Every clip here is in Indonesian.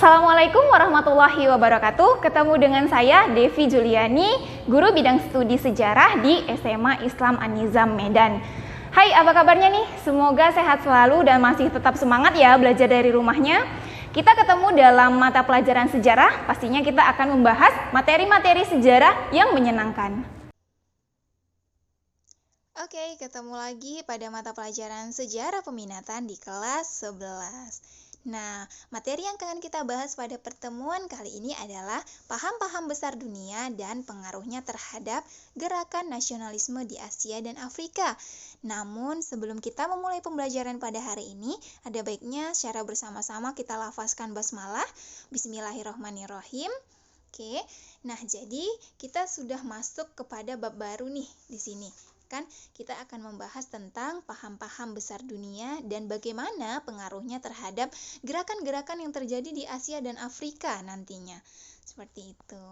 Assalamualaikum warahmatullahi wabarakatuh. Ketemu dengan saya Devi Juliani, guru bidang studi sejarah di SMA Islam An-Nizam Medan. Hai, apa kabarnya nih? Semoga sehat selalu dan masih tetap semangat ya belajar dari rumahnya. Kita ketemu dalam mata pelajaran sejarah, pastinya kita akan membahas materi-materi sejarah yang menyenangkan. Oke, ketemu lagi pada mata pelajaran sejarah peminatan di kelas 11. Nah, materi yang akan kita bahas pada pertemuan kali ini adalah paham-paham besar dunia dan pengaruhnya terhadap gerakan nasionalisme di Asia dan Afrika. Namun, sebelum kita memulai pembelajaran pada hari ini, ada baiknya secara bersama-sama kita lafazkan basmalah. Bismillahirrahmanirrahim. Oke, nah jadi kita sudah masuk kepada bab baru nih di sini. Kan kita akan membahas tentang paham-paham besar dunia dan bagaimana pengaruhnya terhadap gerakan-gerakan yang terjadi di Asia dan Afrika nantinya. Seperti itu.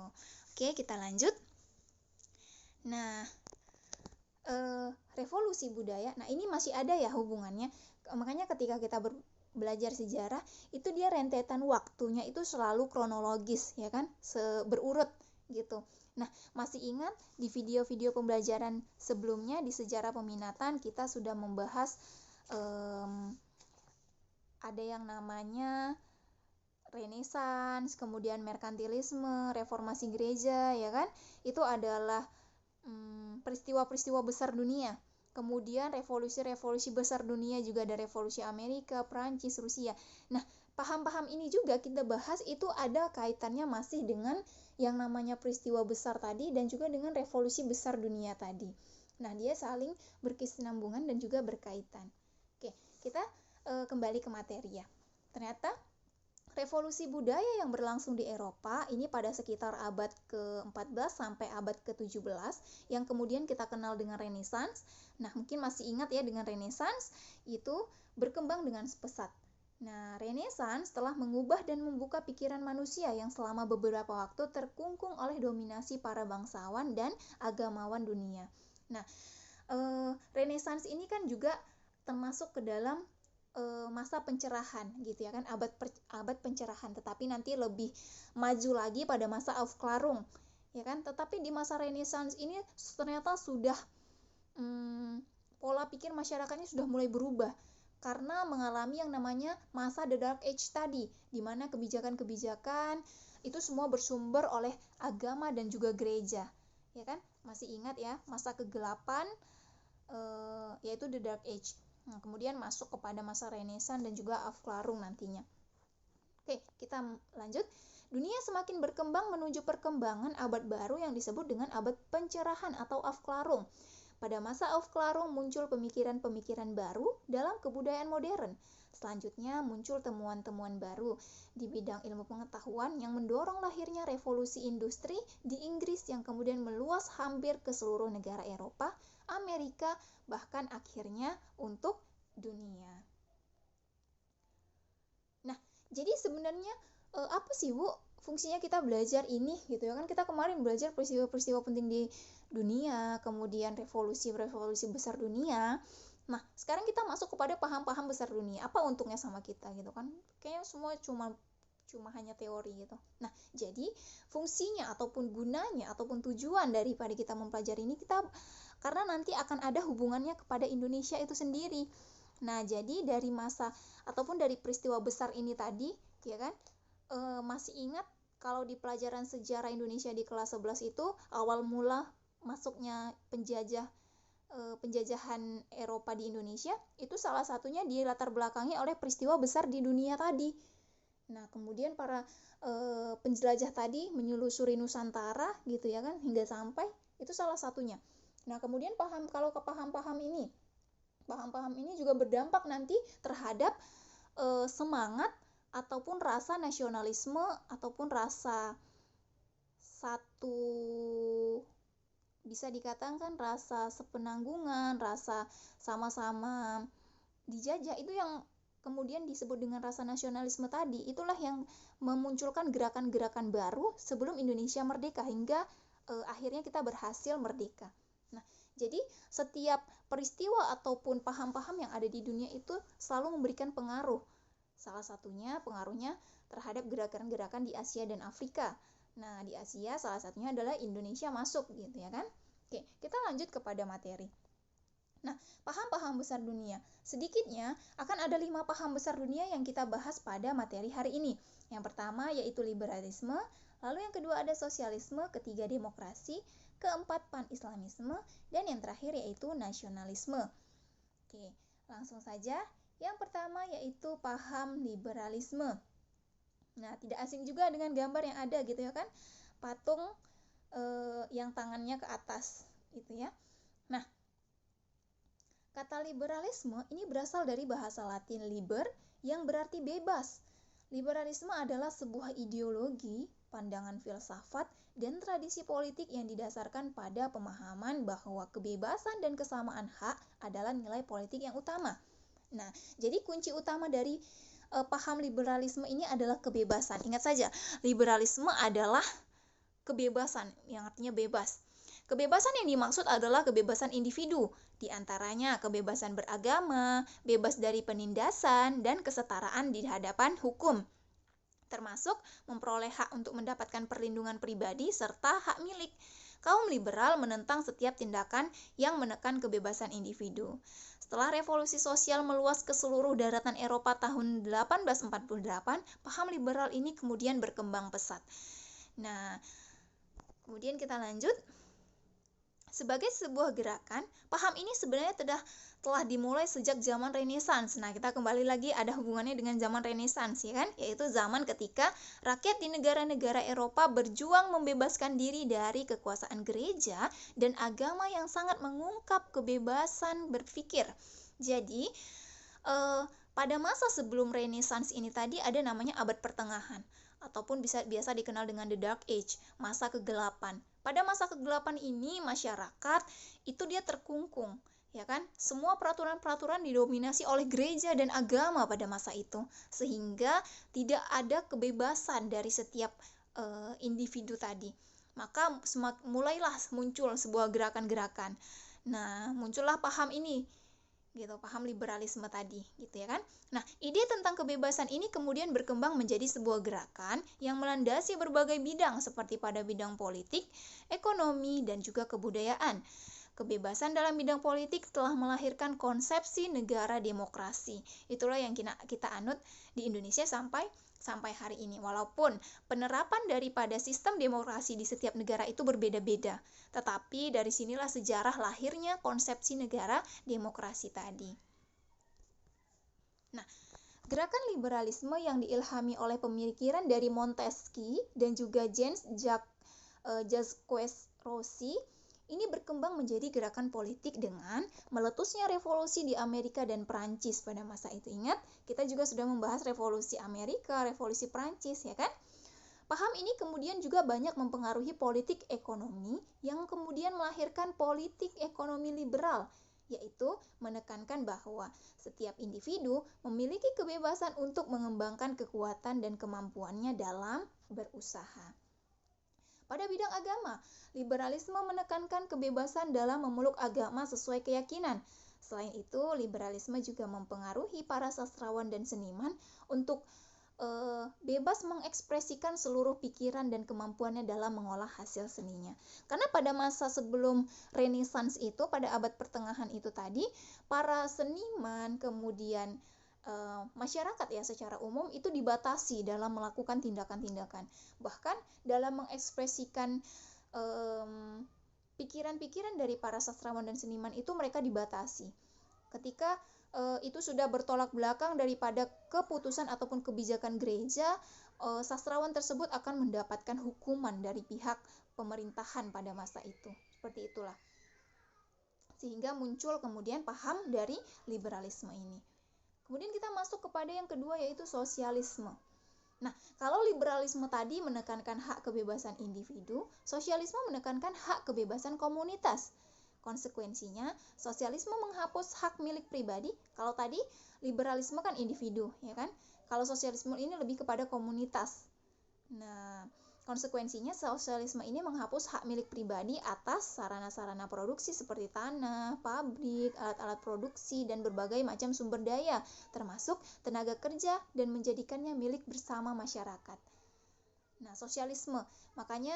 Oke, kita lanjut. Nah, revolusi budaya. Nah, ini masih ada ya hubungannya. Makanya ketika kita belajar sejarah, itu dia rentetan waktunya itu selalu kronologis, ya kan? Berurut gitu. Nah, masih ingat di video-video pembelajaran sebelumnya di sejarah peminatan kita sudah membahas ada yang namanya Renaissance, kemudian merkantilisme, reformasi gereja, ya kan? Itu adalah peristiwa-peristiwa besar dunia. Kemudian revolusi-revolusi besar dunia juga ada revolusi Amerika, Prancis, Rusia. Nah, paham-paham ini juga kita bahas itu ada kaitannya masih dengan yang namanya peristiwa besar tadi dan juga dengan revolusi besar dunia tadi. Nah, dia saling berkesinambungan dan juga berkaitan. Oke, kita kembali ke materi ya. Ternyata revolusi budaya yang berlangsung di Eropa ini pada sekitar abad ke-14 sampai abad ke-17 yang kemudian kita kenal dengan Renaissance. Nah, mungkin masih ingat ya dengan Renaissance itu berkembang dengan pesat. Nah, Renaissance telah mengubah dan membuka pikiran manusia yang selama beberapa waktu terkungkung oleh dominasi para bangsawan dan agamawan dunia. Nah, Renaissance ini kan juga termasuk ke dalam masa pencerahan gitu ya kan, abad pencerahan, tetapi nanti lebih maju lagi pada masa Aufklärung ya kan. Tetapi di masa Renaissance ini ternyata sudah pola pikir masyarakatnya sudah mulai berubah karena mengalami yang namanya masa The Dark Age tadi, di mana kebijakan-kebijakan itu semua bersumber oleh agama dan juga gereja ya kan. Masih ingat ya masa kegelapan yaitu The Dark Age. Nah, kemudian masuk kepada masa Renaissance dan juga Aufklärung nantinya. Oke, kita lanjut. Dunia semakin berkembang menuju perkembangan abad baru yang disebut dengan abad pencerahan atau Aufklärung. Pada masa Aufklärung muncul pemikiran-pemikiran baru dalam kebudayaan modern. Selanjutnya muncul temuan-temuan baru di bidang ilmu pengetahuan yang mendorong lahirnya revolusi industri di Inggris yang kemudian meluas hampir ke seluruh negara Eropa, Amerika, bahkan akhirnya untuk dunia. Nah, jadi sebenarnya apa sih Bu fungsinya kita belajar ini gitu ya kan. Kita kemarin belajar peristiwa-peristiwa penting di dunia, kemudian revolusi-revolusi besar dunia. Nah, sekarang kita masuk kepada paham-paham besar dunia. Apa untungnya sama kita gitu kan? Kayaknya semua cuma hanya teori gitu. Nah, jadi fungsinya ataupun gunanya ataupun tujuan daripada kita mempelajari ini karena nanti akan ada hubungannya kepada Indonesia itu sendiri. Nah, jadi dari masa ataupun dari peristiwa besar ini tadi, ya kan? Masih ingat kalau di pelajaran sejarah Indonesia di kelas 11 itu awal mula masuknya penjajahan Eropa di Indonesia itu salah satunya dilatar belakangi oleh peristiwa besar di dunia tadi. Nah, kemudian para penjelajah tadi menyelusuri Nusantara gitu ya kan hingga sampai itu salah satunya. Nah, kemudian paham-paham ini juga berdampak nanti terhadap semangat ataupun rasa nasionalisme ataupun rasa satu, bisa dikatakan rasa sepenanggungan, rasa sama-sama dijajah, itu yang kemudian disebut dengan rasa nasionalisme tadi. Itulah yang memunculkan gerakan-gerakan baru sebelum Indonesia merdeka hingga akhirnya kita berhasil merdeka. Nah, jadi setiap peristiwa ataupun paham-paham yang ada di dunia itu selalu memberikan pengaruh Salah satunya pengaruhnya terhadap gerakan-gerakan di Asia dan Afrika. Nah, di Asia salah satunya adalah Indonesia masuk gitu ya kan. Oke, kita lanjut kepada materi. Nah, paham-paham besar dunia. Sedikitnya akan ada 5 paham besar dunia yang kita bahas pada materi hari ini. Yang pertama yaitu liberalisme, lalu yang kedua ada sosialisme, ketiga demokrasi, keempat pan-islamisme, dan yang terakhir yaitu nasionalisme. Oke, langsung saja. Yang pertama yaitu paham liberalisme. Nah, tidak asing juga dengan gambar yang ada gitu ya kan. Patung yang tangannya ke atas gitu ya. Nah, kata liberalisme ini berasal dari bahasa Latin liber yang berarti bebas. Liberalisme adalah sebuah ideologi, pandangan filsafat, dan tradisi politik yang didasarkan pada pemahaman bahwa kebebasan dan kesamaan hak adalah nilai politik yang utama. Nah, jadi kunci utama dari paham liberalisme ini adalah kebebasan. Ingat saja, liberalisme adalah kebebasan, yang artinya bebas. Kebebasan yang dimaksud adalah kebebasan individu, di antaranya kebebasan beragama, bebas dari penindasan, dan kesetaraan di hadapan hukum, termasuk memperoleh hak untuk mendapatkan perlindungan pribadi serta hak milik. Kaum liberal menentang setiap tindakan yang menekan kebebasan individu. Setelah revolusi sosial meluas ke seluruh daratan Eropa tahun 1848, paham liberal ini kemudian berkembang pesat. Nah, kemudian kita lanjut. Sebagai sebuah gerakan, paham ini sebenarnya telah dimulai sejak zaman Renaissance. Nah, kita kembali lagi ada hubungannya dengan zaman Renaissance ya kan, yaitu zaman ketika rakyat di negara-negara Eropa berjuang membebaskan diri dari kekuasaan gereja dan agama yang sangat mengungkap kebebasan berpikir. Jadi, pada masa sebelum Renaissance ini tadi ada namanya abad pertengahan, ataupun biasa dikenal dengan the Dark Age, masa kegelapan. Pada masa kegelapan ini masyarakat itu dia terkungkung, ya kan? Semua peraturan-peraturan didominasi oleh gereja dan agama pada masa itu, sehingga tidak ada kebebasan dari setiap individu tadi. Maka mulailah muncul sebuah gerakan-gerakan. Nah, muncullah paham ini, gitu, paham liberalisme tadi, gitu ya kan. Nah, ide tentang kebebasan ini kemudian berkembang menjadi sebuah gerakan yang melandasi berbagai bidang seperti pada bidang politik, ekonomi, dan juga kebudayaan. Kebebasan dalam bidang politik telah melahirkan konsepsi negara demokrasi. Itulah yang kita anut di Indonesia sampai hari ini. Walaupun penerapan daripada sistem demokrasi di setiap negara itu berbeda-beda, tetapi dari sinilah sejarah lahirnya konsepsi negara demokrasi tadi. Nah, gerakan liberalisme yang diilhami oleh pemikiran dari Montesquieu dan juga Jacques Rousseau ini berkembang menjadi gerakan politik dengan meletusnya revolusi di Amerika dan Perancis pada masa itu. Ingat, kita juga sudah membahas revolusi Amerika, revolusi Perancis, ya kan? Paham ini kemudian juga banyak mempengaruhi politik ekonomi yang kemudian melahirkan politik ekonomi liberal, yaitu menekankan bahwa setiap individu memiliki kebebasan untuk mengembangkan kekuatan dan kemampuannya dalam berusaha. Pada bidang agama, liberalisme menekankan kebebasan dalam memeluk agama sesuai keyakinan. Selain itu, liberalisme juga mempengaruhi para sastrawan dan seniman untuk bebas mengekspresikan seluruh pikiran dan kemampuannya dalam mengolah hasil seninya. Karena pada masa sebelum Renaissance itu, pada abad pertengahan itu tadi, para seniman kemudian masyarakat ya secara umum itu dibatasi dalam melakukan tindakan-tindakan. Bahkan dalam mengekspresikan pikiran-pikiran dari para sastrawan dan seniman itu mereka dibatasi. Ketika itu sudah bertolak belakang daripada keputusan ataupun kebijakan gereja, sastrawan tersebut akan mendapatkan hukuman dari pihak pemerintahan pada masa itu. Seperti itulah. Sehingga muncul kemudian paham dari liberalisme ini. Kemudian kita masuk kepada yang kedua yaitu sosialisme. Nah, kalau liberalisme tadi menekankan hak kebebasan individu, sosialisme menekankan hak kebebasan komunitas. Konsekuensinya, sosialisme menghapus hak milik pribadi. Kalau tadi liberalisme kan individu, ya kan? Kalau sosialisme ini lebih kepada komunitas. Nah, Konsekuensinya sosialisme ini menghapus hak milik pribadi atas sarana-sarana produksi seperti tanah, pabrik, alat-alat produksi, dan berbagai macam sumber daya, termasuk tenaga kerja, dan menjadikannya milik bersama masyarakat. Nah, sosialisme. Makanya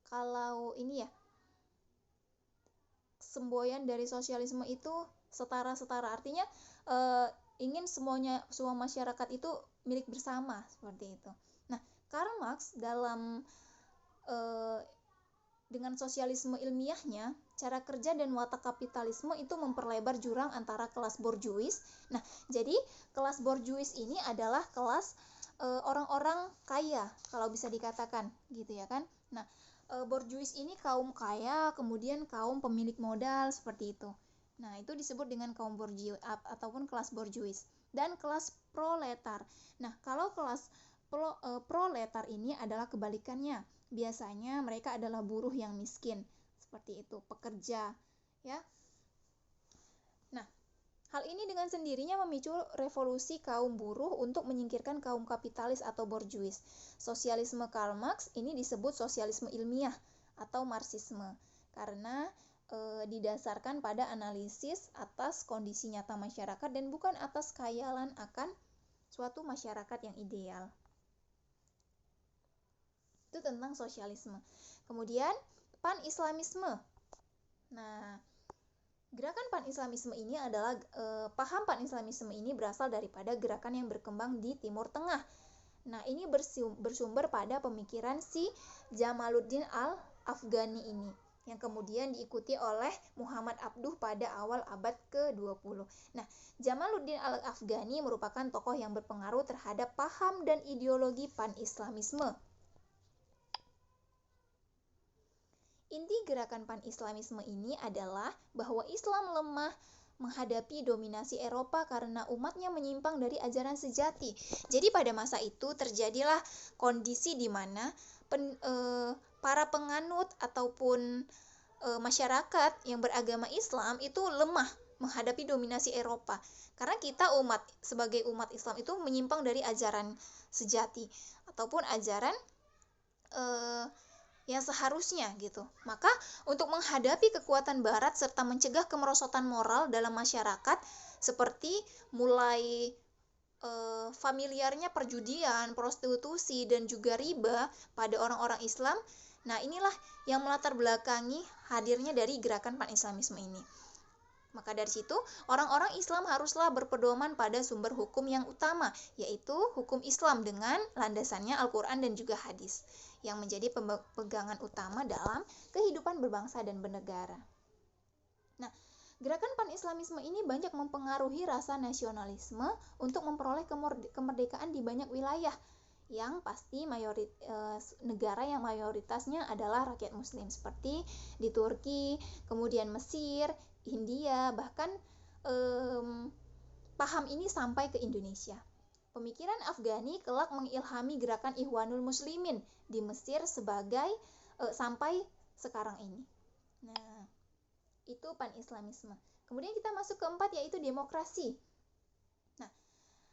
kalau ini ya, semboyan dari sosialisme itu setara-setara, artinya ingin semua masyarakat itu milik bersama, seperti itu. Nah, Karl Marx dengan sosialisme ilmiahnya, cara kerja dan watak kapitalisme itu memperlebar jurang antara kelas borjuis. Nah, jadi kelas borjuis ini adalah kelas orang-orang kaya, kalau bisa dikatakan gitu ya kan. Nah, borjuis ini kaum kaya, kemudian kaum pemilik modal, seperti itu. Nah, itu disebut dengan kaum borjuis ataupun kelas borjuis. Dan kelas proletar. Nah, kalau kelas proletar ini adalah kebalikannya. Biasanya mereka adalah buruh yang miskin, seperti itu, pekerja, ya. Nah, hal ini dengan sendirinya memicu revolusi kaum buruh untuk menyingkirkan kaum kapitalis atau borjuis. Sosialisme Karl Marx ini disebut sosialisme ilmiah atau Marxisme karena didasarkan pada analisis atas kondisi nyata masyarakat dan bukan atas khayalan akan suatu masyarakat yang ideal. Itu tentang sosialisme. Kemudian pan-islamisme. Nah, gerakan pan-islamisme ini adalah paham pan-islamisme ini berasal daripada gerakan yang berkembang di Timur Tengah. Nah, ini bersumber pada pemikiran si Jamaluddin al-Afghani ini, yang kemudian diikuti oleh Muhammad Abduh pada awal abad ke-20. Nah, Jamaluddin al-Afghani merupakan tokoh yang berpengaruh terhadap paham dan ideologi pan-islamisme. Inti gerakan pan-islamisme ini adalah bahwa Islam lemah menghadapi dominasi Eropa karena umatnya menyimpang dari ajaran sejati. Jadi pada masa itu terjadilah kondisi di mana para penganut ataupun masyarakat yang beragama Islam itu lemah menghadapi dominasi Eropa. Karena kita sebagai umat Islam itu menyimpang dari ajaran sejati ataupun ajaran yang seharusnya gitu. Maka untuk menghadapi kekuatan barat serta mencegah kemerosotan moral dalam masyarakat seperti mulai familiarnya perjudian, prostitusi, dan juga riba pada orang-orang Islam. Nah, inilah yang melatar belakangi hadirnya dari gerakan pan-islamisme ini. Maka dari situ, orang-orang Islam haruslah berpedoman pada sumber hukum yang utama, yaitu hukum Islam dengan landasannya Al-Quran dan juga hadis, yang menjadi pegangan utama dalam kehidupan berbangsa dan bernegara. Nah, gerakan pan-islamisme ini banyak mempengaruhi rasa nasionalisme untuk memperoleh kemerdekaan di banyak wilayah, yang pasti negara yang mayoritasnya adalah rakyat muslim, seperti di Turki, kemudian Mesir, India, bahkan paham ini sampai ke Indonesia. Pemikiran Afghani kelak mengilhami gerakan Ikhwanul Muslimin di Mesir sampai sekarang ini. Nah, itu pan-islamisme. Kemudian kita masuk keempat, yaitu demokrasi. Nah,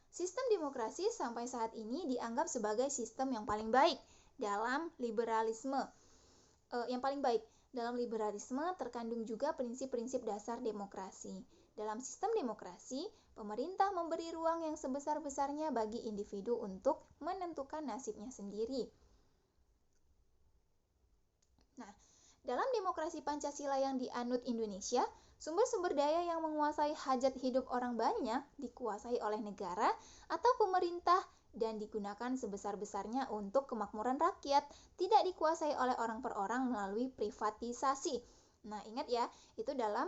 sistem demokrasi sampai saat ini dianggap sebagai sistem yang paling baik dalam liberalisme. Dalam liberalisme terkandung juga prinsip-prinsip dasar demokrasi. Dalam sistem demokrasi, pemerintah memberi ruang yang sebesar-besarnya bagi individu untuk menentukan nasibnya sendiri. Nah, dalam demokrasi Pancasila yang dianut Indonesia, sumber-sumber daya yang menguasai hajat hidup orang banyak dikuasai oleh negara atau pemerintah dan digunakan sebesar-besarnya untuk kemakmuran rakyat, tidak dikuasai oleh orang per orang melalui privatisasi. Nah, ingat ya, itu dalam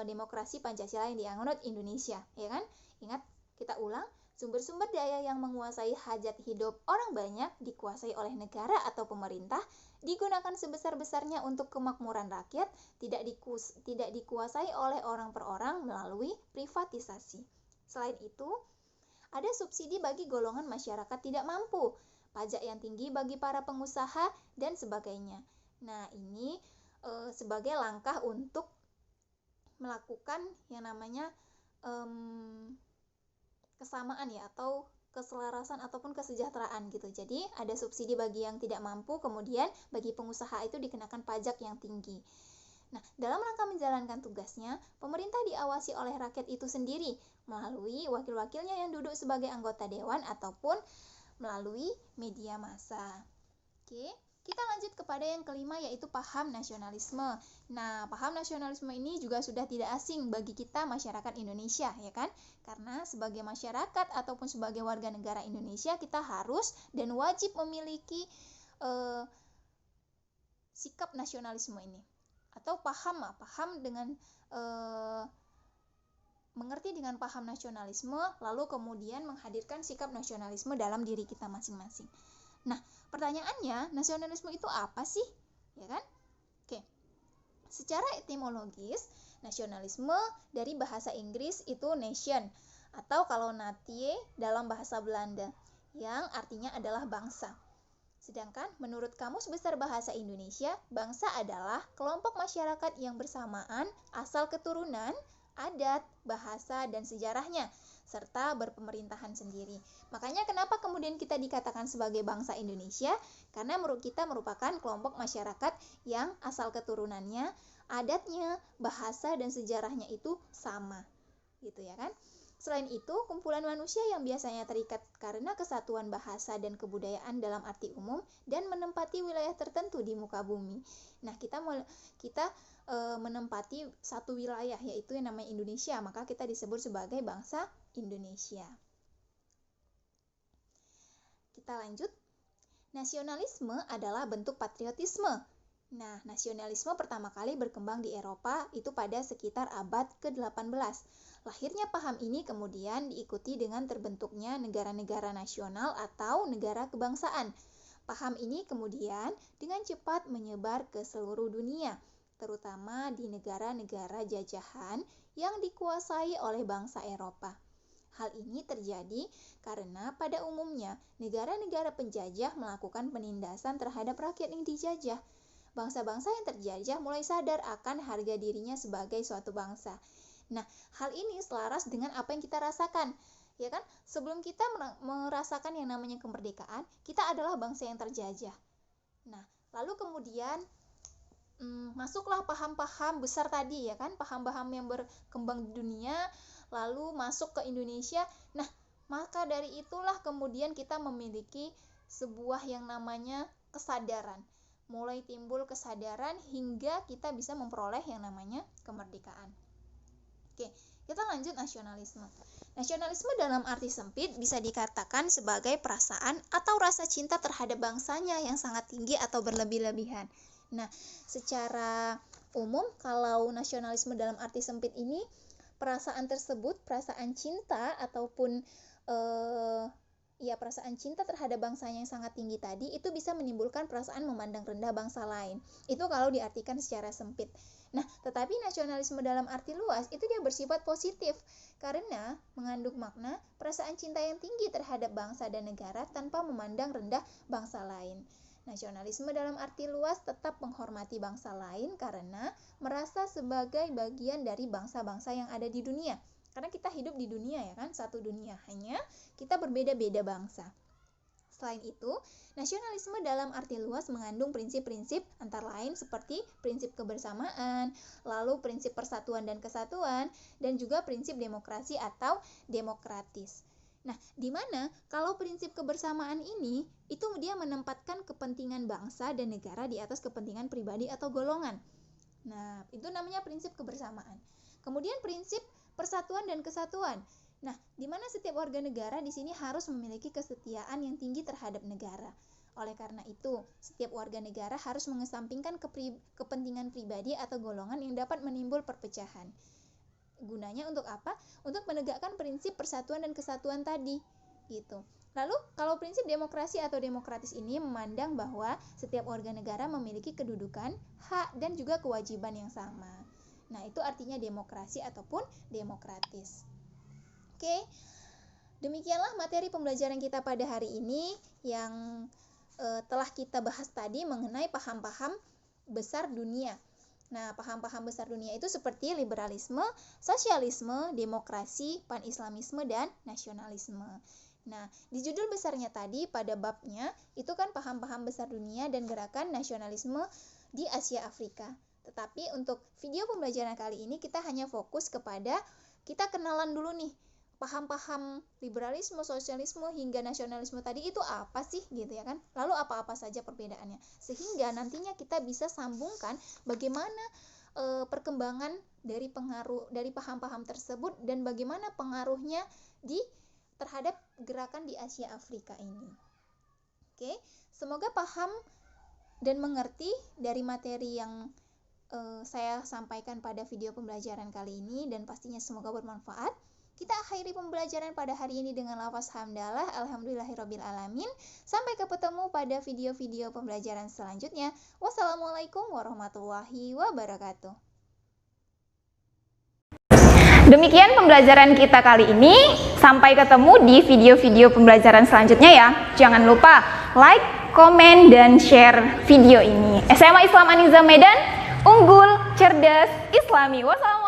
demokrasi Pancasila yang dianut Indonesia, ya kan? Ingat, kita ulang, sumber-sumber daya yang menguasai hajat hidup orang banyak dikuasai oleh negara atau pemerintah, digunakan sebesar-besarnya untuk kemakmuran rakyat, tidak dikuasai oleh orang per orang melalui privatisasi. Selain itu, ada subsidi bagi golongan masyarakat tidak mampu, pajak yang tinggi bagi para pengusaha, dan sebagainya. Nah, ini sebagai langkah untuk melakukan yang namanya kesamaan ya, atau keselarasan ataupun kesejahteraan gitu. Jadi ada subsidi bagi yang tidak mampu, kemudian bagi pengusaha itu dikenakan pajak yang tinggi. Nah, dalam rangka menjalankan tugasnya, pemerintah diawasi oleh rakyat itu sendiri melalui wakil-wakilnya yang duduk sebagai anggota dewan ataupun melalui media massa. Oke, kita lanjut kepada yang kelima, yaitu paham nasionalisme. Nah, paham nasionalisme ini juga sudah tidak asing bagi kita masyarakat Indonesia, ya kan? Karena sebagai masyarakat ataupun sebagai warga negara Indonesia, kita harus dan wajib memiliki sikap nasionalisme ini. Atau paham dengan mengerti dengan paham nasionalisme, lalu kemudian menghadirkan sikap nasionalisme dalam diri kita masing-masing. Nah, pertanyaannya, nasionalisme itu apa sih? Ya kan? Oke. Secara etimologis, nasionalisme dari bahasa Inggris itu nation, atau kalau natie dalam bahasa Belanda, yang artinya adalah bangsa. Sedangkan menurut Kamus Besar Bahasa Indonesia, bangsa adalah kelompok masyarakat yang bersamaan asal keturunan, adat, bahasa, dan sejarahnya, serta berpemerintahan sendiri. Makanya kenapa kemudian kita dikatakan sebagai bangsa Indonesia? Karena kita merupakan kelompok masyarakat yang asal keturunannya, adatnya, bahasa, dan sejarahnya itu sama. Gitu ya kan? Selain itu, kumpulan manusia yang biasanya terikat karena kesatuan bahasa dan kebudayaan dalam arti umum dan menempati wilayah tertentu di muka bumi. Nah, kita menempati satu wilayah, yaitu yang namanya Indonesia, maka kita disebut sebagai bangsa Indonesia. Kita lanjut. Nasionalisme adalah bentuk patriotisme. Nah, nasionalisme pertama kali berkembang di Eropa itu pada sekitar abad ke-18. Lahirnya paham ini kemudian diikuti dengan terbentuknya negara-negara nasional atau negara kebangsaan. Paham ini kemudian dengan cepat menyebar ke seluruh dunia, terutama di negara-negara jajahan yang dikuasai oleh bangsa Eropa. Hal ini terjadi karena pada umumnya negara-negara penjajah melakukan penindasan terhadap rakyat yang dijajah. Bangsa-bangsa yang terjajah mulai sadar akan harga dirinya sebagai suatu bangsa. Nah, hal ini selaras dengan apa yang kita rasakan, ya kan? Sebelum kita merasakan yang namanya kemerdekaan, kita adalah bangsa yang terjajah. Nah, lalu kemudian masuklah paham-paham besar tadi, ya kan? Paham-paham yang berkembang di dunia, lalu masuk ke Indonesia. Nah, maka dari itulah kemudian kita memiliki sebuah yang namanya kesadaran. Mulai timbul kesadaran hingga kita bisa memperoleh yang namanya kemerdekaan. Oke, kita lanjut nasionalisme. Nasionalisme dalam arti sempit bisa dikatakan sebagai perasaan atau rasa cinta terhadap bangsanya yang sangat tinggi atau berlebih-lebihan. Nah, secara umum kalau nasionalisme dalam arti sempit ini, perasaan tersebut, perasaan cinta ataupun perasaan cinta terhadap bangsanya yang sangat tinggi tadi itu bisa menimbulkan perasaan memandang rendah bangsa lain. Itu kalau diartikan secara sempit. Nah, tetapi nasionalisme dalam arti luas itu dia bersifat positif karena mengandung makna perasaan cinta yang tinggi terhadap bangsa dan negara tanpa memandang rendah bangsa lain. Nasionalisme dalam arti luas tetap menghormati bangsa lain karena merasa sebagai bagian dari bangsa-bangsa yang ada di dunia. Karena kita hidup di dunia, ya kan, satu dunia, hanya kita berbeda-beda bangsa. Selain itu, nasionalisme dalam arti luas mengandung prinsip-prinsip antara lain seperti prinsip kebersamaan, lalu prinsip persatuan dan kesatuan, dan juga prinsip demokrasi atau demokratis. Nah, di mana kalau prinsip kebersamaan ini, itu dia menempatkan kepentingan bangsa dan negara di atas kepentingan pribadi atau golongan. Nah, itu namanya prinsip kebersamaan. Kemudian prinsip persatuan dan kesatuan. Nah, di mana setiap warga negara di sini harus memiliki kesetiaan yang tinggi terhadap negara. Oleh karena itu, setiap warga negara harus mengesampingkan kepentingan pribadi atau golongan yang dapat menimbul perpecahan. Gunanya untuk apa? Untuk menegakkan prinsip persatuan dan kesatuan tadi, gitu. Lalu, kalau prinsip demokrasi atau demokratis ini memandang bahwa setiap warga negara memiliki kedudukan, hak, dan juga kewajiban yang sama. Nah, itu artinya demokrasi ataupun demokratis. Oke, demikianlah materi pembelajaran kita pada hari ini yang telah kita bahas tadi mengenai paham-paham besar dunia. Nah, paham-paham besar dunia itu seperti liberalisme, sosialisme, demokrasi, pan-islamisme, dan nasionalisme. Nah, di judul besarnya tadi pada babnya itu kan paham-paham besar dunia dan gerakan nasionalisme di Asia Afrika. Tetapi untuk video pembelajaran kali ini kita hanya fokus kepada kita kenalan dulu nih paham-paham liberalisme, sosialisme hingga nasionalisme tadi itu apa sih gitu ya kan? Lalu apa-apa saja perbedaannya? Sehingga nantinya kita bisa sambungkan bagaimana perkembangan dari paham-paham tersebut dan bagaimana pengaruhnya terhadap gerakan di Asia Afrika ini. Oke, semoga paham dan mengerti dari materi yang saya sampaikan pada video pembelajaran kali ini dan pastinya semoga bermanfaat. Kita akhiri pembelajaran pada hari ini dengan lafaz hamdalah, alhamdulillahirabbil alamin. Sampai ketemu pada video-video pembelajaran selanjutnya. Wassalamualaikum warahmatullahi wabarakatuh. Demikian pembelajaran kita kali ini. Sampai ketemu di video-video pembelajaran selanjutnya ya. Jangan lupa like, komen, dan share video ini. SMA Islam An-Nizam Medan, unggul, cerdas, islami. Wassalamualaikum.